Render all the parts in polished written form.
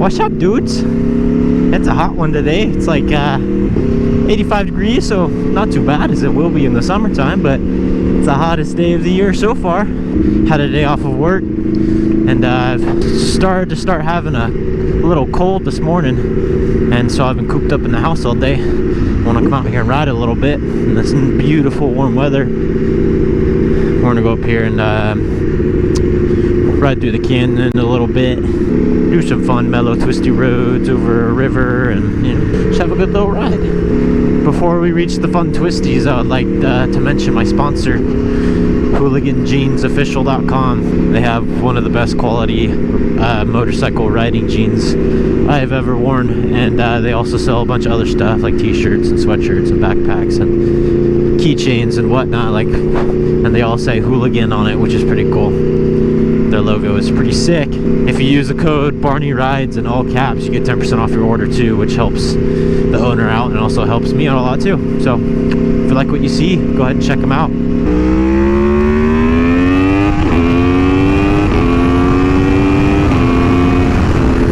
What's up, dudes? It's a hot one today. It's like 85 degrees, so not too bad as it will be in the summertime, but it's the hottest day of the year so far. Had a day off of work, and I've started having a little cold this morning, and so I've been cooped up in the house all day. I want to come out here and ride a little bit in this beautiful warm weather. We're gonna go up here and ride through the canyon a little bit, do some fun, mellow, twisty roads over a river, and just have a good little ride. Before we reach the fun twisties, I would like to mention my sponsor, HooliganJeansOfficial.com. They have one of the best quality motorcycle riding jeans I have ever worn, and they also sell a bunch of other stuff like t-shirts and sweatshirts and backpacks and keychains and whatnot, and they all say Hooligan on it, which is pretty cool. Their logo is pretty sick. If you use the code Barney Rides in all caps, you get 10% off your order too, which helps the owner out and also helps me out a lot too. So if you like what you see, go ahead and check them out.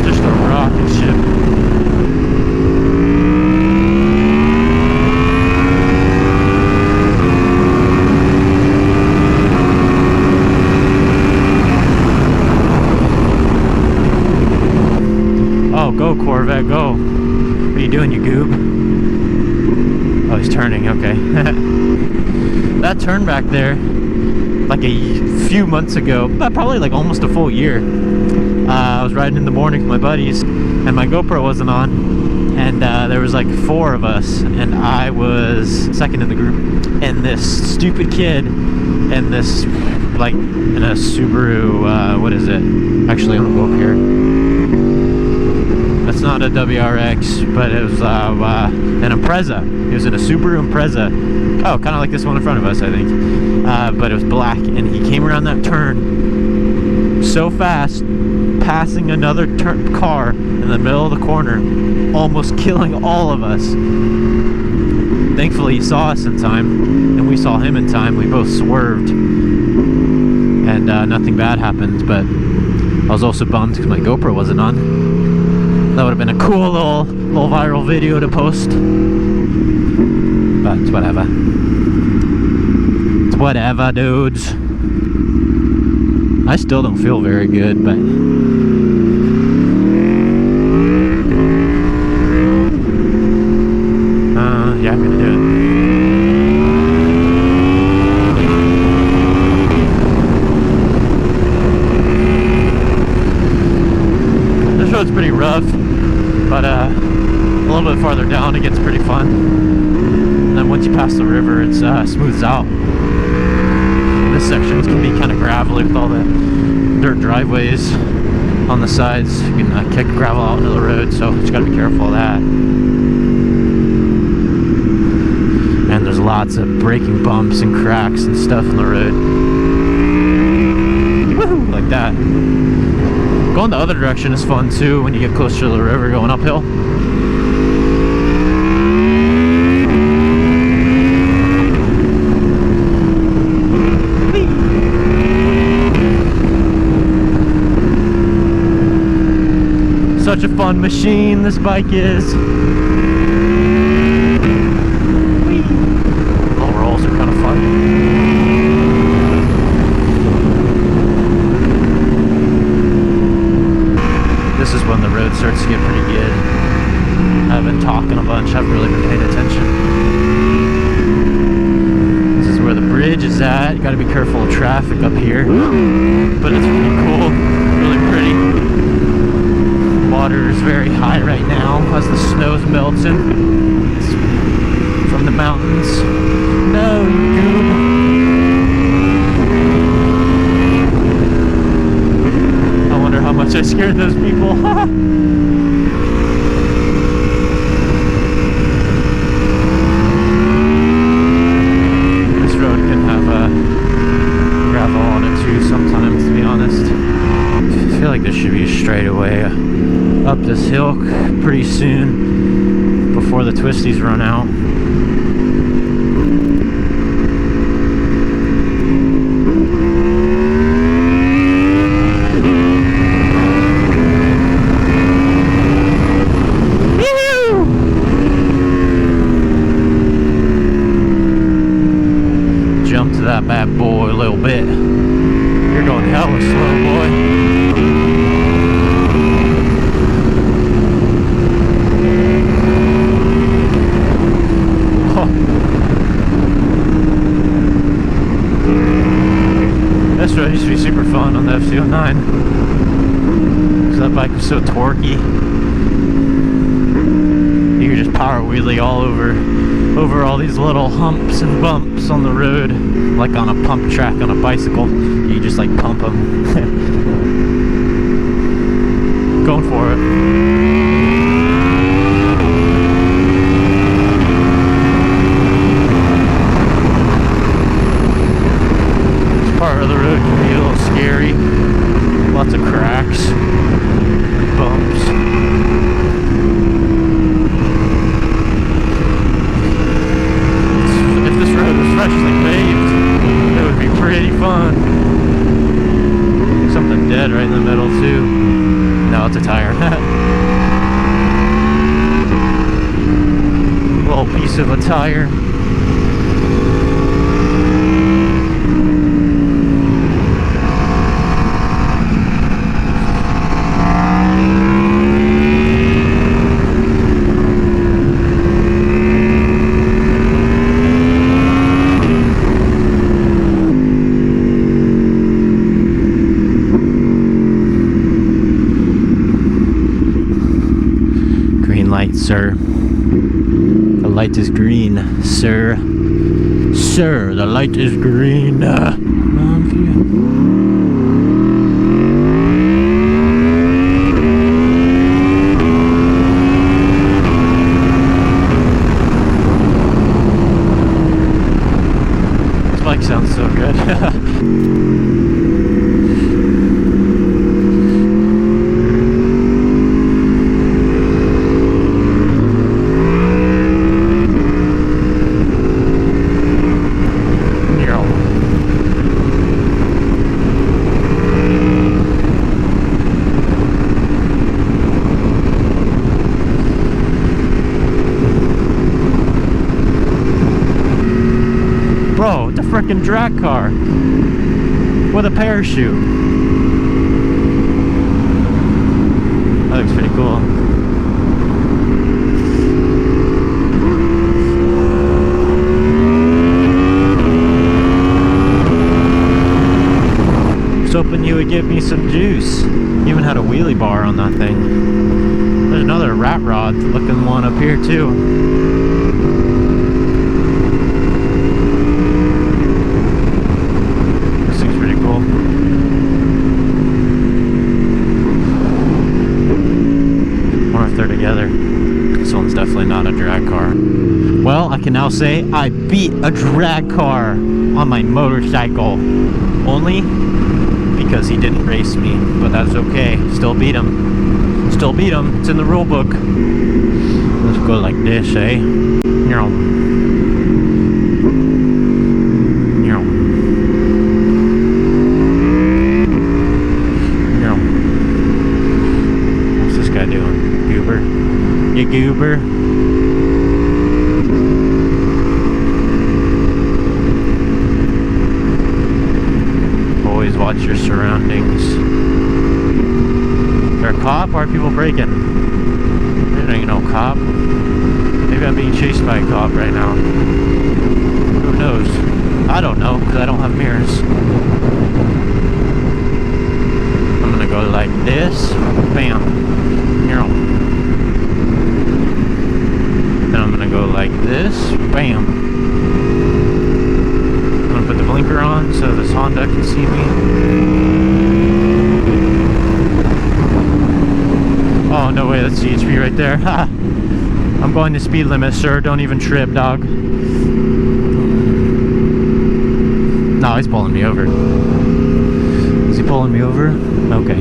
Just a rocket ship. Go, Corvette, go. What are you doing, you goob? Oh, he's turning, okay. That turn back there, like a few months ago, probably like almost a full year, I was riding in the morning with my buddies, and my GoPro wasn't on, and there was like 4 of us, and I was second in the group, and this stupid kid, and this, like, in a Subaru, what is it? Actually, I'm gonna go up here. It's not a WRX, but it was an Impreza. It was in a Subaru Impreza. Oh, kind of like this one in front of us, I think. But it was black, and he came around that turn so fast, passing another car in the middle of the corner, almost killing all of us. Thankfully, he saw us in time, and we saw him in time. We both swerved, and nothing bad happened, but I was also bummed because my GoPro wasn't on. That would have been a cool little viral video to post. But it's whatever. It's whatever, dudes. I still don't feel very good, but yeah, I'm gonna do it. This road's pretty rough. But a little bit farther down, it gets pretty fun. And then once you pass the river, it smooths out. This section can be kind of gravelly with all the dirt driveways on the sides. You can kick gravel out into the road, so you just gotta be careful of that. And there's lots of braking bumps and cracks and stuff in the road. Woohoo! Like that. Going the other direction is fun too when you get closer to the river going uphill. Such a fun machine this bike is. Little rolls are kind of fun. This is when the road starts to get pretty good. I've been talking a bunch, haven't really been paying attention. This is where the bridge is at. You gotta be careful of traffic up here. But it's pretty cool, really pretty. Water is very high right now as the snow's melting. It's from the mountains. No, you goob. How much I scared those people. This road can have gravel on it too sometimes, to be honest. I feel like there should be a straightaway up this hill pretty soon before the twisties run out. bad boy a little bit. You're going hella slow, boy. Oh. This road used to be super fun on the FC09. Because that bike was so torquey. You could just power wheelie all over all these little humps and bumps on the road, like on a pump track on a bicycle. You just like pump them. Going for it. This part of the road can be a little scary. Lots of cracks, bumps. Freshly paved, it would be pretty fun. Something dead right in the middle too. No, it's a tire. Little piece of a tire. Light, sir. The light is green, sir. Sir, the light is green. This bike sounds so good. Bro, it's a freaking drag car with a parachute. That looks pretty cool. I was hoping you would give me some juice. You even had a wheelie bar on that thing. There's another rat rod looking one up here too. They're together. This one's definitely not a drag car. Well, I can now say I beat a drag car on my motorcycle. Only because he didn't race me, but that's okay. Still beat him. Still beat him. It's in the rule book. Let's go like this, eh? What's this guy doing? Goober. You goober. Always watch your surroundings. Is there a cop? Why are people breaking? There ain't no cop. Maybe I'm being chased by a cop right now. Who knows? I don't know, because I don't have mirrors. I'm gonna go like this. Bam. Then I'm gonna go like this. Bam. I'm gonna put the blinker on so this Honda can see me. Oh, no way, that's CHP right there. I'm going the speed limit, sir. Don't even trip, dog. No, he's pulling me over. Is he pulling me over? Okay.